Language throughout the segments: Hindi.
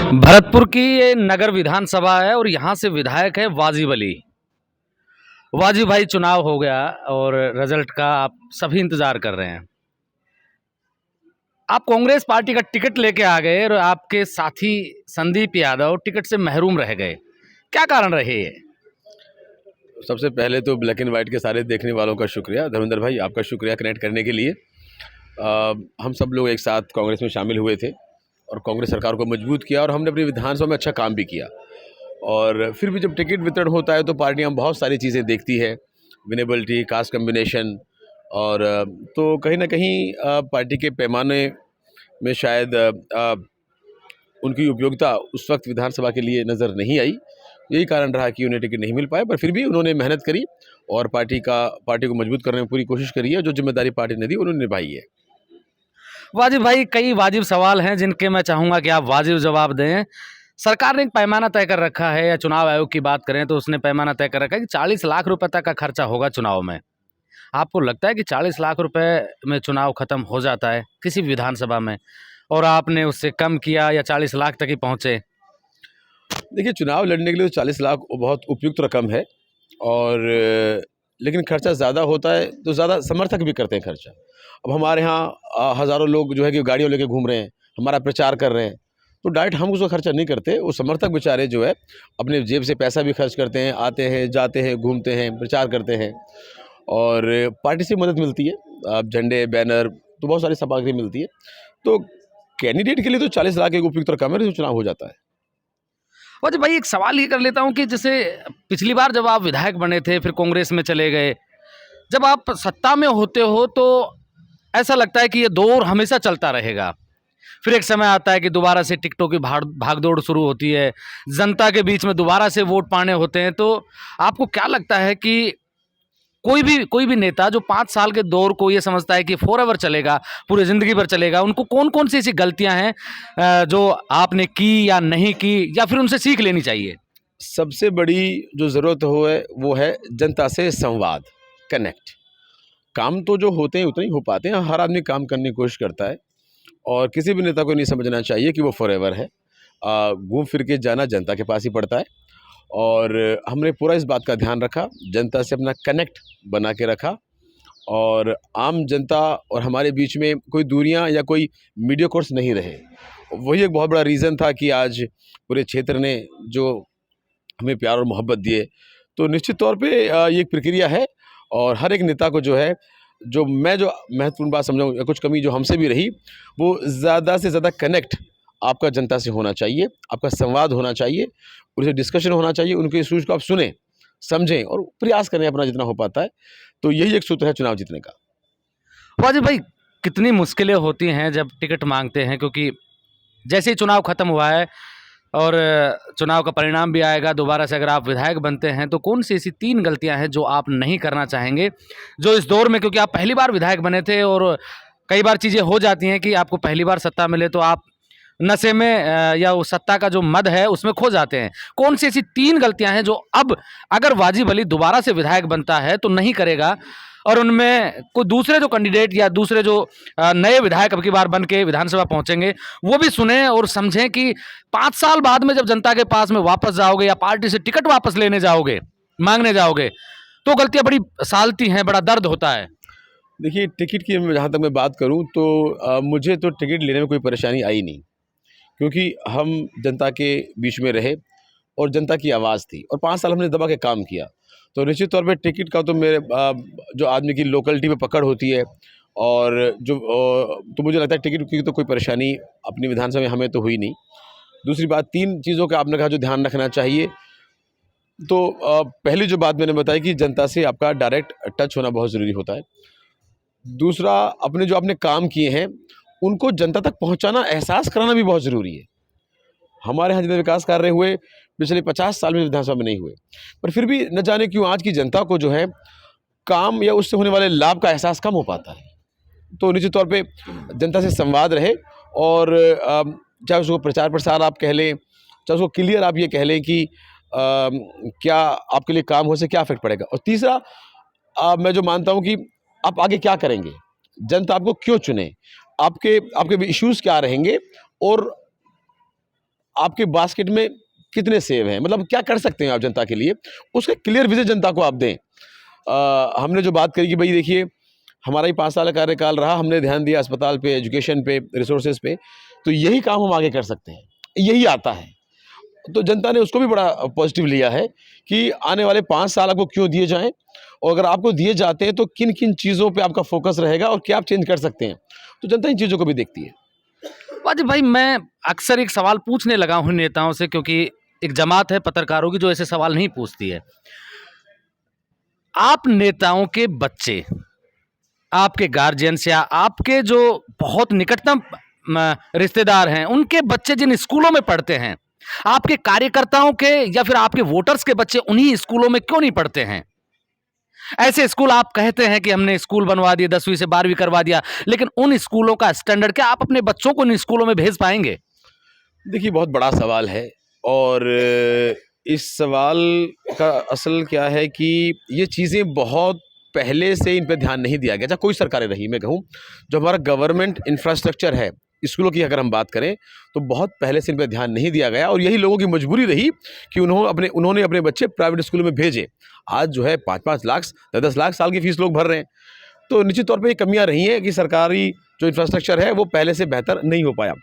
भरतपुर की ये नगर विधानसभा है और यहाँ से विधायक है वाजिब अली। वाजिब भाई, चुनाव हो गया और रिजल्ट का आप सभी इंतजार कर रहे हैं। आप कांग्रेस पार्टी का टिकट लेके आ गए और आपके साथी संदीप यादव टिकट से महरूम रह गए। क्या कारण रहे ये? सबसे पहले तो ब्लैक एंड वाइट के सारे देखने वालों का शुक्रिया। धर्मेंद्र भाई, आपका शुक्रिया कनेक्ट करने के लिए। हम सब लोग एक साथ कांग्रेस में शामिल हुए थे और कांग्रेस सरकार को मजबूत किया और हमने अपनी विधानसभा में अच्छा काम भी किया। और फिर भी जब टिकट वितरण होता है तो पार्टियां बहुत सारी चीज़ें देखती है, विनेबिलिटी, कास्ट कम्बिनेशन, और तो कहीं ना कहीं पार्टी के पैमाने में शायद उनकी उपयोगिता उस वक्त विधानसभा के लिए नज़र नहीं आई। यही कारण रहा कि उन्हें टिकट नहीं मिल पाया, पर फिर भी उन्होंने मेहनत करी और पार्टी को मजबूत करने में पूरी कोशिश करी है। जो जिम्मेदारी पार्टी ने दी उन्होंने निभाई है। वाजिब भाई, कई वाजिब सवाल हैं जिनके मैं चाहूँगा कि आप वाजिब जवाब दें। सरकार ने एक पैमाना तय कर रखा है, या चुनाव आयोग की बात करें तो उसने पैमाना तय कर रखा है कि 40 लाख रुपए तक का खर्चा होगा चुनाव में। आपको लगता है कि 40 लाख रुपए में चुनाव खत्म हो जाता है किसी भी विधानसभा में, और आपने उससे कम किया या 40 लाख तक ही पहुंचे? देखिए, चुनाव लड़ने के लिए तो 40 लाख बहुत उपयुक्त रकम है, और लेकिन खर्चा ज़्यादा होता है तो ज़्यादा समर्थक भी करते हैं खर्चा। अब हमारे यहाँ हज़ारों लोग जो है कि गाड़ियों लेके घूम रहे हैं, हमारा प्रचार कर रहे हैं, तो डायरेक्ट हम उसको खर्चा नहीं करते। वो समर्थक बेचारे जो है अपने जेब से पैसा भी खर्च करते हैं, आते हैं, जाते हैं, घूमते हैं, प्रचार करते हैं, और पार्टी से मदद मिलती है। झंडे, बैनर, तो बहुत सारी सामग्री मिलती है। तो कैंडिडेट के लिए तो 40 लाख एक उपयुक्त रकम है, तो चुनाव हो जाता है। और भाई, एक सवाल ये कर लेता हूँ कि जैसे पिछली बार जब आप विधायक बने थे, फिर कांग्रेस में चले गए, जब आप सत्ता में होते हो तो ऐसा लगता है कि ये दौर हमेशा चलता रहेगा। फिर एक समय आता है कि दोबारा से टिकटों की भागदौड़ शुरू होती है, जनता के बीच में दोबारा से वोट पाने होते हैं। तो आपको क्या लगता है कि कोई भी नेता जो 5 साल के दौर को ये समझता है कि फॉरएवर चलेगा, पूरी ज़िंदगी भर चलेगा, उनको कौन-कौन सी ऐसी गलतियां हैं जो आपने की या नहीं की, या फिर उनसे सीख लेनी चाहिए? सबसे बड़ी जो ज़रूरत वो है जनता से संवाद, कनेक्ट। काम तो जो होते हैं उतने ही हो पाते हैं, हर आदमी काम करने की कोशिश करता है, और किसी भी नेता को नहीं समझना चाहिए कि वो फॉरएवर है। घूम फिर के जाना जनता के पास ही पड़ता है, और हमने पूरा इस बात का ध्यान रखा, जनता से अपना कनेक्ट बना के रखा, और आम जनता और हमारे बीच में कोई दूरियां या कोई मीडियोकर्स नहीं रहे। वही एक बहुत बड़ा रीज़न था कि आज पूरे क्षेत्र ने जो हमें प्यार और मोहब्बत दिए। तो निश्चित तौर पे ये एक प्रक्रिया है, और हर एक नेता को जो है, जो महत्वपूर्ण बात समझाऊँ या कुछ कमी जो हमसे भी रही, वो ज़्यादा से ज़्यादा कनेक्ट आपका जनता से होना चाहिए, आपका संवाद होना चाहिए, उनसे डिस्कशन होना चाहिए, उनके इश्यूज़ को आप सुनें, समझें और प्रयास करें अपना जितना हो पाता है। तो यही एक सूत्र है चुनाव जीतने का। वाजिब भाई, कितनी मुश्किलें होती हैं जब टिकट मांगते हैं, क्योंकि जैसे ही चुनाव खत्म हुआ है और चुनाव का परिणाम भी आएगा, दोबारा से अगर आप विधायक बनते हैं तो कौन सी ऐसी 3 गलतियां हैं जो आप नहीं करना चाहेंगे, जो इस दौर में, क्योंकि आप पहली बार विधायक बने थे और कई बार चीज़ें हो जाती हैं कि आपको पहली बार सत्ता मिले तो आप नशे में या वो सत्ता का जो मद है उसमें खो जाते हैं। कौन सी ऐसी 3 गलतियां हैं जो अब अगर वाजिब अली दोबारा से विधायक बनता है तो नहीं करेगा, और उनमें कोई दूसरे जो कैंडिडेट या दूसरे जो नए विधायक अब की बार बन के विधानसभा पहुंचेंगे वो भी सुने और समझें कि 5 साल बाद में जब जनता के पास में वापस जाओगे या पार्टी से टिकट वापस लेने जाओगे, मांगने जाओगे, तो गलतियां बड़ी सालती हैं, बड़ा दर्द होता है। देखिए, टिकट की जहाँ तक मैं बात करूँ तो मुझे तो टिकट लेने में कोई परेशानी आई नहीं, क्योंकि हम जनता के बीच में रहे और जनता की आवाज़ थी, और 5 साल हमने दबा के काम किया। तो निश्चित तौर पे टिकट का तो मेरे जो आदमी की लोकलिटी पे पकड़ होती है, और तो मुझे लगता है टिकट की तो कोई परेशानी अपनी विधानसभा में हमें तो हुई नहीं। दूसरी बात, 3 चीज़ों का आपने कहा जो ध्यान रखना चाहिए, तो पहली जो बात मैंने बताई कि जनता से आपका डायरेक्ट टच होना बहुत ज़रूरी होता है। दूसरा, अपने जो आपने काम किए हैं उनको जनता तक पहुंचाना, एहसास कराना भी बहुत ज़रूरी है। हमारे यहाँ जितने विकास कार्य हुए पिछले 50 साल में विधानसभा में नहीं हुए, पर फिर भी न जाने क्यों आज की जनता को जो है काम या उससे होने वाले लाभ का एहसास कम हो पाता है। तो निश्चित तौर पे जनता से संवाद रहे, और चाहे उसको प्रचार प्रसार आप कह लें, चाहे उसको क्लियर आप ये कह लें कि क्या आपके लिए काम हो से क्या इफेक्ट पड़ेगा। और तीसरा, मैं जो मानता हूँ कि आप आगे क्या करेंगे, जनता आपको क्यों चुने, आपके इश्यूज़ क्या रहेंगे, और आपके बास्केट में कितने सेब हैं, मतलब क्या कर सकते हैं आप जनता के लिए, उसका क्लियर विजन जनता को आप दें। हमने जो बात करी कि भाई देखिए हमारा ही 5 साल का कार्यकाल रहा, हमने ध्यान दिया अस्पताल पे, एजुकेशन पे, रिसोर्सेज पे, तो यही काम हम आगे कर सकते हैं, यही आता है। तो जनता ने उसको भी बड़ा पॉजिटिव लिया है कि आने वाले 5 साल आपको क्यों दिए जाएं, और अगर आपको दिए जाते हैं तो किन किन चीज़ों पे आपका फोकस रहेगा और क्या आप चेंज कर सकते हैं। तो जनता इन चीज़ों को भी देखती है। वाजिब भाई, मैं अक्सर एक सवाल पूछने लगा हूँ नेताओं से, क्योंकि एक जमात है पत्रकारों की जो ऐसे सवाल नहीं पूछती है। आप नेताओं के बच्चे, आपके गार्जियंस या आपके जो बहुत निकटतम रिश्तेदार हैं, उनके बच्चे जिन स्कूलों में पढ़ते हैं, आपके कार्यकर्ताओं के या फिर आपके वोटर्स के बच्चे उन्हीं स्कूलों में क्यों नहीं पढ़ते हैं? ऐसे स्कूल आप कहते हैं कि हमने स्कूल बनवा दिए, 10वीं से 12वीं करवा दिया, लेकिन उन स्कूलों का स्टैंडर्ड क्या आप अपने बच्चों को इन स्कूलों में भेज पाएंगे? देखिए बहुत बड़ा सवाल है, और इस सवाल का असल क्या है कि ये चीज़ें बहुत पहले से इन पे ध्यान नहीं दिया गया, चाहे कोई सरकारें रही। मैं कहूँ जो हमारा गवर्नमेंट इंफ्रास्ट्रक्चर है स्कूलों की, अगर हम बात करें तो बहुत पहले से इन पे ध्यान नहीं दिया गया, और यही लोगों की मजबूरी रही कि उन्होंने अपने बच्चे प्राइवेट स्कूलों में भेजे। आज जो है 5-5 लाख 10-10 लाख साल की फीस लोग भर रहे हैं। तो निश्चित तौर पे ये कमियां रही हैं कि सरकारी जो इंफ्रास्ट्रक्चर है वो पहले से बेहतर नहीं हो पाया,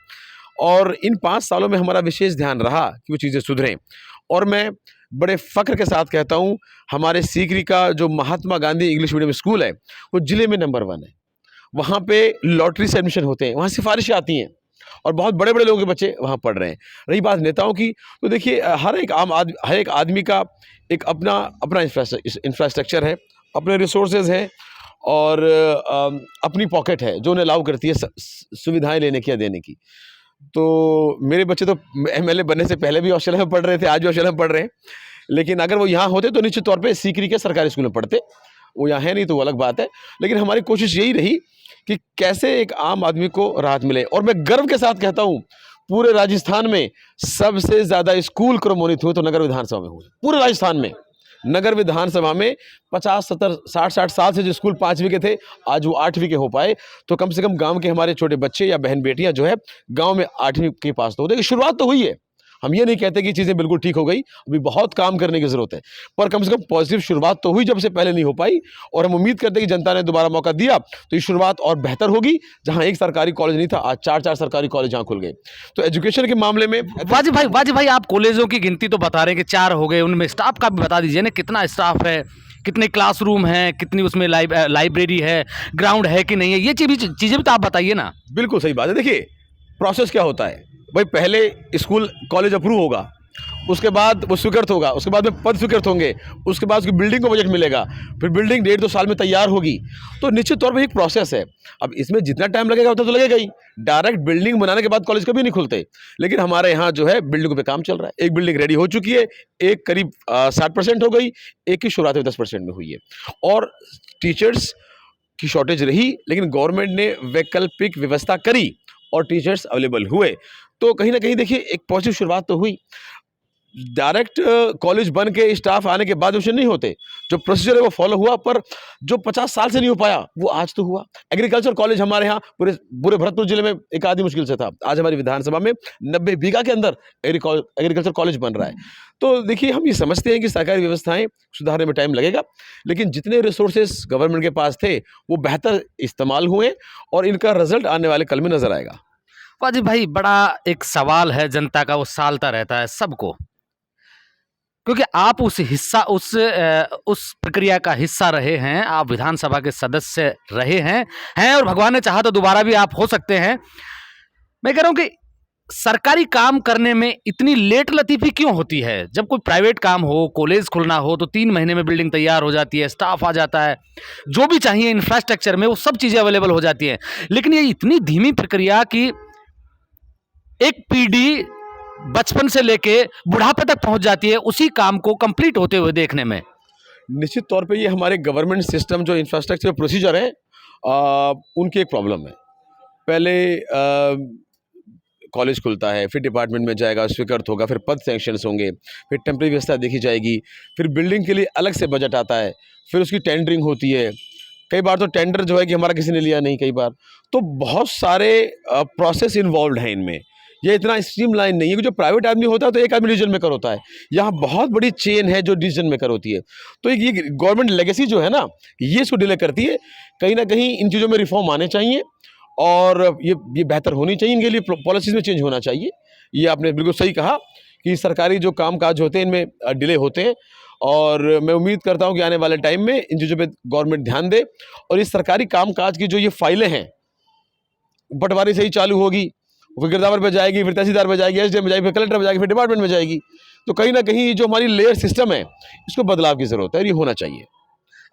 और इन 5 सालों में हमारा विशेष ध्यान रहा कि वो चीज़ें सुधरें। और मैं बड़े फ़ख्र के साथ कहता हूँ, हमारे सीकरी का जो Mahatma Gandhi English medium school है वो ज़िले में नंबर 1 है। वहाँ पे लॉटरी से एडमिशन होते हैं, वहाँ सिफारिशें आती हैं, और बहुत बड़े-बड़े लोगों के बच्चे वहाँ पढ़ रहे हैं। रही बात नेताओं की, तो देखिए हर एक आदमी का एक अपना इंफ्रास्ट्रक्चर है, अपने रिसोर्सेज हैं, और अपनी पॉकेट है जो उन्हें अलाउ करती है सुविधाएं लेने की या देने की। तो मेरे बच्चे तो एमएलए बनने से पहले भी ऑस्ट्रेलिया में पढ़ रहे थे, आज भी ऑस्ट्रेलिया में पढ़ रहे हैं, लेकिन अगर वो यहाँ होते तो निश्चित तौर पे सीकरी के सरकारी स्कूल में पढ़ते। वो यहाँ है नहीं तो वो अलग बात है, लेकिन हमारी कोशिश यही रही कि कैसे एक आम आदमी को राहत मिले। और मैं गर्व के साथ कहता हूँ, पूरे राजस्थान में सबसे ज़्यादा स्कूल क्रमोन्नत हुए तो नगर विधानसभा में हुए। पूरे राजस्थान में नगर विधानसभा में 50, 70, 60 साल से जो स्कूल 5वीं के थे, आज वो 8वीं के हो पाए। तो कम से कम गांव के हमारे छोटे बच्चे या बहन बेटियां जो है गांव में 8वीं के पास तो देखिए शुरुआत तो हुई है। हम ये नहीं कहते कि चीज़ें बिल्कुल ठीक हो गई, अभी बहुत काम करने की ज़रूरत है, पर कम से कम पॉजिटिव शुरुआत तो हुई, जब से पहले नहीं हो पाई। और हम उम्मीद करते हैं कि जनता ने दोबारा मौका दिया तो ये शुरुआत और बेहतर होगी। जहां एक सरकारी कॉलेज नहीं था, आज 4-4 सरकारी कॉलेज यहाँ खुल गए। तो एजुकेशन के मामले में वाजिब भाई, आप कॉलेजों की गिनती तो बता रहे हैं कि 4 हो गए, उनमें स्टाफ का भी बता दीजिए ना, कितना स्टाफ है, कितने क्लासरूम हैं, कितनी उसमें लाइब्रेरी है, ग्राउंड है कि नहीं है, ये चीज़ें भी तो आप बताइए ना। बिल्कुल सही बात है। देखिए प्रोसेस क्या होता है भाई, पहले स्कूल कॉलेज अप्रूव होगा, उसके बाद वो स्वीकृत होगा, उसके बाद में पद स्वीकृत होंगे, उसके बाद उसकी बिल्डिंग को बजट मिलेगा, फिर बिल्डिंग 1.5-2 साल में तैयार होगी। तो निश्चित तौर पे एक प्रोसेस है। अब इसमें जितना टाइम लगेगा उतना तो लगेगा ही। डायरेक्ट बिल्डिंग बनाने के बाद कॉलेज कभी नहीं खुलते, लेकिन हमारे यहाँ जो है बिल्डिंगों पे काम चल रहा है। एक बिल्डिंग रेडी हो चुकी है, एक करीब 60% हो गई, एक की शुरुआत में 10% में हुई है। और टीचर्स की शॉर्टेज रही, लेकिन गवर्नमेंट ने वैकल्पिक व्यवस्था करी और टीचर्स अवेलेबल हुए। तो कहीं ना कहीं देखिए एक पॉजिटिव शुरुआत तो हुई। डायरेक्ट कॉलेज बन के स्टाफ आने के बाद नहीं होते, जो प्रोसीजर है वो फॉलो हुआ, पर जो 50 साल से नहीं हो पाया वो आज तो हुआ। एग्रीकल्चर कॉलेज हमारे यहाँ पूरे भरतपुर जिले में एक आधी मुश्किल से था, आज हमारी विधानसभा में 90 बीघा के अंदर एग्रीकल्चर कॉलेज बन रहा है। तो देखिए हम ये समझते हैं कि सरकारी व्यवस्थाएं सुधारने में टाइम लगेगा, लेकिन जितने रिसोर्सेज गवर्नमेंट के पास थे वो बेहतर इस्तेमाल हुए, और इनका रिजल्ट आने वाले कल में नजर आएगा। वाजिब भाई, बड़ा एक सवाल है जनता का, वो सालता रहता है सबको, क्योंकि आप उस प्रक्रिया का हिस्सा रहे हैं, आप विधानसभा के सदस्य रहे हैं, और भगवान ने चाहा तो दोबारा भी आप हो सकते हैं। मैं कह रहा हूं कि सरकारी काम करने में इतनी लेट लतीफी क्यों होती है? जब कोई प्राइवेट काम हो, कॉलेज खुलना हो, तो 3 महीने में बिल्डिंग तैयार हो जाती है, स्टाफ आ जाता है, जो भी चाहिए इंफ्रास्ट्रक्चर में वो सब चीजें अवेलेबल हो जाती हैं। लेकिन ये इतनी धीमी प्रक्रिया कि एक पीढ़ी बचपन से लेके बुढ़ापे तक पहुंच जाती है उसी काम को कंप्लीट होते हुए देखने में। निश्चित तौर पे ये हमारे गवर्नमेंट सिस्टम जो इंफ्रास्ट्रक्चर प्रोसीजर है उनकी एक प्रॉब्लम है। पहले कॉलेज खुलता है, फिर डिपार्टमेंट में जाएगा, स्वीकृत होगा, फिर पद सैंक्शंस होंगे, फिर टेम्परेरी व्यवस्था देखी जाएगी, फिर बिल्डिंग के लिए अलग से बजट आता है, फिर उसकी टेंडरिंग होती है। कई बार तो टेंडर जो है कि हमारा किसी ने लिया नहीं, कई बार तो बहुत सारे प्रोसेस इन्वॉल्व हैं इनमें। ये इतना स्ट्रीमलाइन नहीं है कि जो प्राइवेट आदमी होता है तो एक आदमी डिसीजन मेकर होता है, यहाँ बहुत बड़ी चेन है जो डिसीजन मेकर होती है। तो ये गवर्नमेंट लेगेसी जो है ना, ये इसको डिले करती है। कहीं ना कहीं इन चीज़ों में रिफॉर्म आने चाहिए और ये बेहतर होनी चाहिए, इनके लिए पॉलिसीज़ में चेंज होना चाहिए। ये आपने बिल्कुल सही कहा कि सरकारी जो काम काज होते हैं इनमें डिले होते हैं, और मैं उम्मीद करता हूं कि आने वाले टाइम में इन चीज़ों पे गवर्नमेंट ध्यान दे और इस सरकारी काम काज की जो ये फाइलें हैं, पटवारी से ही चालू होगी, फिर गिरदावर पे जाएगी, फिर तहसीलदार पे जाएगी, एसडीएम पे जाएगी, फिर कलेक्टर पे जाएगी, फिर डिपार्टमेंट में जाएगी। तो कहीं ना कहीं जो हमारी लेयर सिस्टम है इसको बदलाव की ज़रूरत है और ये होना चाहिए।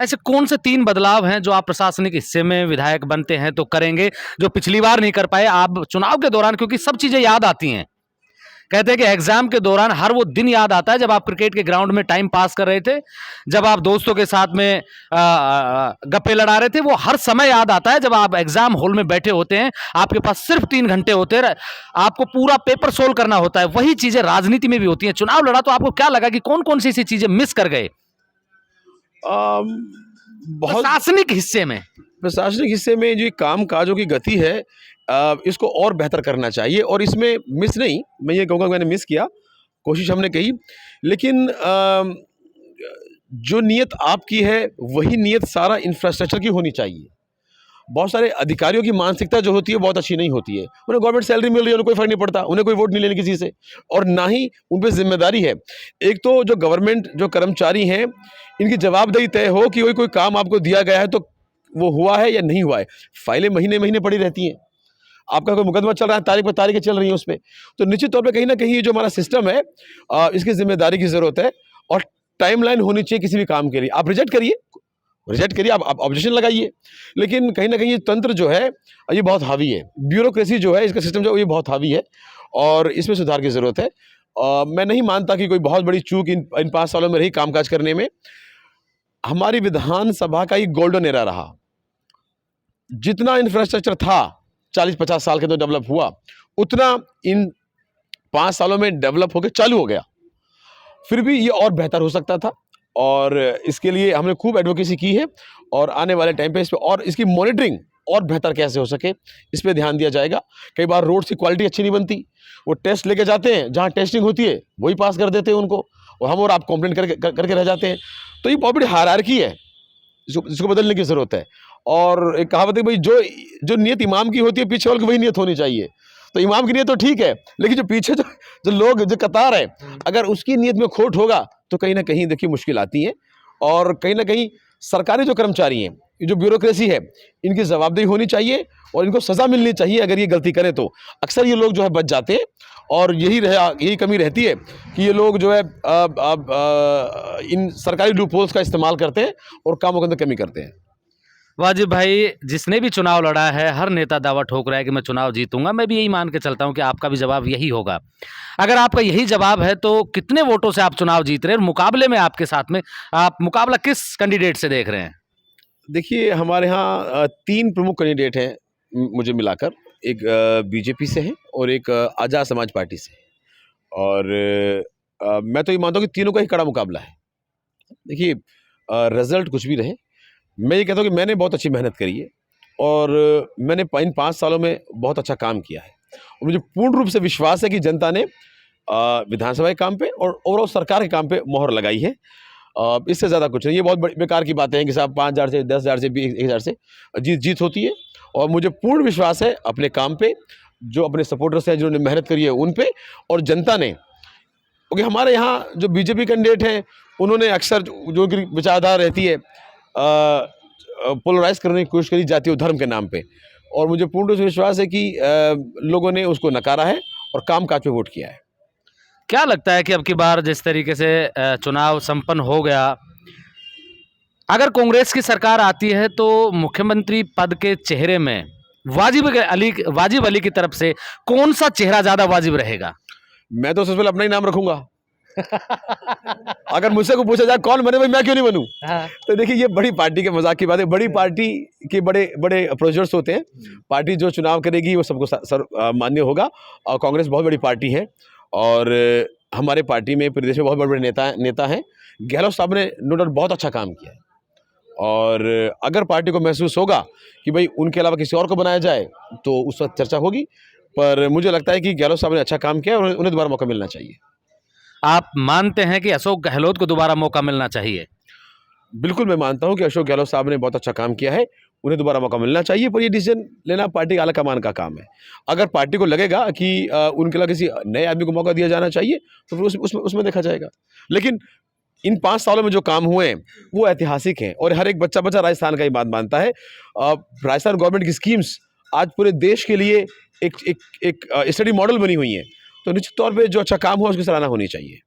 ऐसे कौन से 3 बदलाव हैं जो आप प्रशासनिक हिस्से में विधायक बनते हैं तो करेंगे, जो पिछली बार नहीं कर पाए आप चुनाव के दौरान? क्योंकि सब चीजें याद आती हैं। कहते हैं कि एग्जाम के दौरान हर वो दिन याद आता है जब आप क्रिकेट के ग्राउंड में टाइम पास कर रहे थे, जब आप दोस्तों के साथ में गप्पे लड़ा रहे थे। वो हर समय याद आता है जब आप एग्जाम हॉल में बैठे होते हैं, आपके पास सिर्फ 3 घंटे होते हैं, आपको पूरा पेपर सोल्व करना होता है। वही चीजें राजनीति में भी होती हैं। चुनाव लड़ा तो आपको क्या लगा कि कौन कौन सी ऐसी चीजें मिस कर गए बहुत प्रशासनिक हिस्से में? प्रशासनिक हिस्से में जो काम काजों की गति है इसको और बेहतर करना चाहिए, और इसमें मिस नहीं, मैं ये कहूँगा मैंने मिस किया, कोशिश हमने की, लेकिन जो नीयत आपकी है वही नीयत सारा इंफ्रास्ट्रक्चर की होनी चाहिए। बहुत सारे अधिकारियों की मानसिकता जो होती है बहुत अच्छी नहीं होती है। उन्हें गवर्नमेंट सैलरी मिल रही है, उन्हें कोई फर्क नहीं पड़ता, उन्हें कोई वोट नहीं लेने किसी से, और ना ही उन पर जिम्मेदारी है। एक तो जो गवर्नमेंट जो कर्मचारी हैं इनकी जवाबदेही तय हो कि कोई काम आपको दिया गया है तो वो हुआ है या नहीं हुआ है। फाइलें महीने महीने पड़ी रहती हैं, आपका कोई मुकदमा चल रहा है, तारीख पर तारीखें चल रही हैं उस पर। तो निश्चित तौर पर कहीं ना कहीं ये जो हमारा सिस्टम है इसकी जिम्मेदारी की ज़रूरत है, और टाइमलाइन होनी चाहिए किसी भी काम के लिए। आप रिजेक्ट करिए, आप ऑब्जेक्शन लगाइए, लेकिन कहीं ना कहीं ये तंत्र जो है ये बहुत हावी है, ब्यूरोक्रेसी जो है इसका सिस्टम जो है ये बहुत हावी है, और इसमें सुधार की ज़रूरत है। मैं नहीं मानता कि कोई बहुत बड़ी चूक इन 5 सालों में रही कामकाज करने में। हमारी विधानसभा का ये गोल्डन एरा रहा, जितना इंफ्रास्ट्रक्चर था 40-50 साल के अंदर डेवलप हुआ, उतना इन 5 सालों में डेवलप होकर चालू हो गया। फिर भी ये और बेहतर हो सकता था, और इसके लिए हमने खूब एडवोकेसी की है, और आने वाले टाइम पे इस पे और इसकी मॉनिटरिंग और बेहतर कैसे हो सके इस पे ध्यान दिया जाएगा। कई बार रोड की क्वालिटी अच्छी नहीं बनती, वो टेस्ट लेके जाते हैं, जहाँ टेस्टिंग होती है वही पास कर देते हैं उनको, और हम और आप कंप्लेंट करके रह जाते हैं। तो ये बहुत बड़ी हायरार्की है, इसको बदलने की ज़रूरत है। और एक कहावत है भाई, जो नीयत इमाम की होती है पीछे वाले की वही नीयत होनी चाहिए। तो इमाम की नीयत तो ठीक है, लेकिन जो पीछे जो लोग जो कतार है, अगर उसकी नीयत में खोट होगा तो कहीं ना कहीं देखिए मुश्किल आती है। और कहीं ना कहीं सरकारी जो कर्मचारी हैं, ये जो ब्यूरोक्रेसी है, इनकी जवाबदेही होनी चाहिए और इनको सज़ा मिलनी चाहिए अगर ये गलती करें तो। अक्सर ये लोग जो है बच जाते हैं, और यही कमी रहती है कि ये लोग जो है इन सरकारी लूप होल्स का इस्तेमाल करते हैं और कामों के अंदर कमी करते हैं। वाजिब भाई, जिसने भी चुनाव लड़ा है, हर नेता दावा ठोक रहा है कि मैं चुनाव जीतूंगा। मैं भी यही मान के चलता हूं कि आपका भी जवाब यही होगा। अगर आपका यही जवाब है तो कितने वोटों से आप चुनाव जीत रहे हैं? मुकाबले में आपके साथ में आप मुकाबला किस कैंडिडेट से देख रहे हैं? देखिए, हमारे यहाँ 3 प्रमुख कैंडिडेट हैं मुझे मिलाकर। एक बीजेपी से है और एक आज़ाद समाज पार्टी से, और मैं तो ये मानता हूँ कि तीनों का ही कड़ा मुकाबला है। देखिए, रिजल्ट कुछ भी रहे, मैं ये कहता हूँ कि मैंने बहुत अच्छी मेहनत करी है, और मैंने इन 5 सालों में बहुत अच्छा काम किया है, और मुझे पूर्ण रूप से विश्वास है कि जनता ने विधानसभा के काम पे और ओवरऑल सरकार के काम पे मोहर लगाई है। इससे ज़्यादा कुछ नहीं। ये बहुत बेकार की बातें हैं कि साहब 5,000 से 10,000 से 1,000 से जीत होती है, और मुझे पूर्ण विश्वास है अपने काम पे, जो अपने सपोर्टर्स हैं जिन्होंने मेहनत करी है उन पे, और जनता ने। क्योंकि हमारे यहाँ जो बीजेपी कैंडिडेट हैं उन्होंने अक्सर जो उनकी विचारधारा रहती है पोलराइज करने की कोशिश करी जाती है धर्म के नाम पे, और मुझे पूर्ण रूप से विश्वास है कि लोगों ने उसको नकारा है और काम काज पे वोट किया है। क्या लगता है कि अब की बार जिस तरीके से चुनाव संपन्न हो गया, अगर कांग्रेस की सरकार आती है तो मुख्यमंत्री पद के चेहरे में वाजिब अली की तरफ से कौन सा चेहरा ज्यादा वाजिब रहेगा? मैं तो सबसे पहले अपना ही नाम रखूंगा। अगर मुझसे को पूछा जाए कौन बने, भाई मैं क्यों नहीं बनूं? हाँ। तो देखिए, ये बड़ी पार्टी के मजाक की बात है। बड़ी पार्टी के बड़े बड़े प्रोसीजर्स होते हैं। पार्टी जो चुनाव करेगी वो सबको मान्य होगा, और कांग्रेस बहुत बड़ी पार्टी है, और हमारे पार्टी में प्रदेश में बहुत बड़े बड़े नेता हैं। गहलोत साहब ने नो डाउट बहुत अच्छा काम किया है, और अगर पार्टी को महसूस होगा कि भाई उनके अलावा किसी और को बनाया जाए तो उस वक्त चर्चा होगी। पर मुझे लगता है कि गहलोत साहब ने अच्छा काम किया और उन्हें दोबारा मौका मिलना चाहिए। आप मानते हैं कि अशोक गहलोत को दोबारा मौका मिलना चाहिए? बिल्कुल, मैं मानता हूँ कि अशोक गहलोत साहब ने बहुत अच्छा काम किया है, उन्हें दोबारा मौका मिलना चाहिए, पर ये डिसीज़न लेना पार्टी आला कमान का काम है। अगर पार्टी को लगेगा कि उनके अलावा किसी नए आदमी को मौका दिया जाना चाहिए, तो फिर उसमें देखा जाएगा। लेकिन इन 5 सालों में जो काम हुए हैं, वो ऐतिहासिक हैं और हर एक बच्चा-बच्चा राजस्थान का ही बात मानता है। राजस्थान गवर्नमेंट की स्कीम्स आज पूरे देश के लिए एक स्टडी मॉडल बनी हुई हैं, तो निश्चित तौर पे जो अच्छा काम हुआ, उसकी सराहना होनी चाहिए।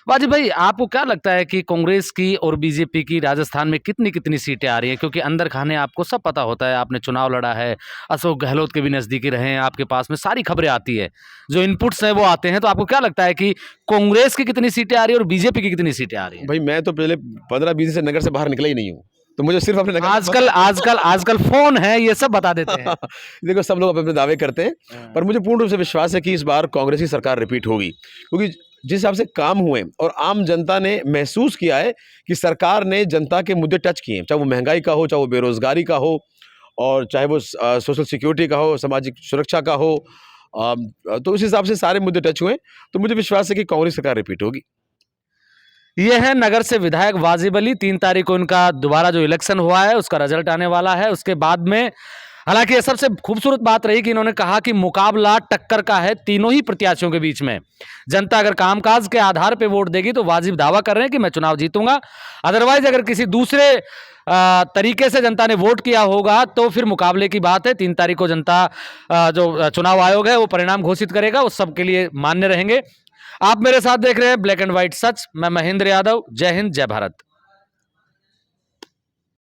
वाजिब भाई, आपको क्या लगता है कि कांग्रेस की और बीजेपी की राजस्थान में कितनी-कितनी सीटें आ रही हैं? क्योंकि अंदर खाने आपको सब पता होता है, आपने चुनाव लड़ा है, अशोक गहलोत के भी नज़दीकी रहे हैं, आपके पास में सारी खबरें आती है, जो इनपुट्स हैं वो आते हैं, तो आपको क्या लगता है कि कांग्रेस की कितनी सीटें आ रही है और बीजेपी की कितनी सीटें आ रही हैं? भाई मैं तो पहले 15-20 से नगर से बाहर निकला ही नहीं हूँ, तो मुझे सिर्फ अपने नगर आजकल फ़ोन है, ये सब बता देते हैं। देखो सब लोग अपने-अपने दावे करते हैं, हाँ। पर मुझे पूर्ण रूप से विश्वास है कि इस बार कांग्रेस की सरकार रिपीट होगी, क्योंकि जिस हिसाब से काम हुए और आम जनता ने महसूस किया है कि सरकार ने जनता के मुद्दे टच किए हैं, चाहे वो महंगाई का हो, चाहे वो बेरोज़गारी का हो और चाहे वो सोशल सिक्योरिटी का हो, सामाजिक सुरक्षा का हो। तो उस हिसाब से सारे मुद्दे टच हुए, तो मुझे विश्वास है कि कांग्रेस सरकार रिपीट होगी। ये है नगर से विधायक वाजिब अली। 3 तारीख को इनका दोबारा जो इलेक्शन हुआ है उसका रिजल्ट आने वाला है। उसके बाद में हालांकि ये सबसे खूबसूरत बात रही कि इन्होंने कहा कि मुकाबला टक्कर का है तीनों ही प्रत्याशियों के बीच में। जनता अगर कामकाज के आधार पर वोट देगी तो वाजिब दावा कर रहे हैं कि मैं चुनाव जीतूंगा। अदरवाइज अगर किसी दूसरे तरीके से जनता ने वोट किया होगा तो फिर मुकाबले की बात है। 3 तारीख को जनता जो चुनाव आयोग है वो परिणाम घोषित करेगा, उस सबके लिए मान्य रहेंगे। आप मेरे साथ देख रहे हैं ब्लैक एंड व्हाइट सच। मैं महेंद्र यादव। जय हिंद, जय भारत।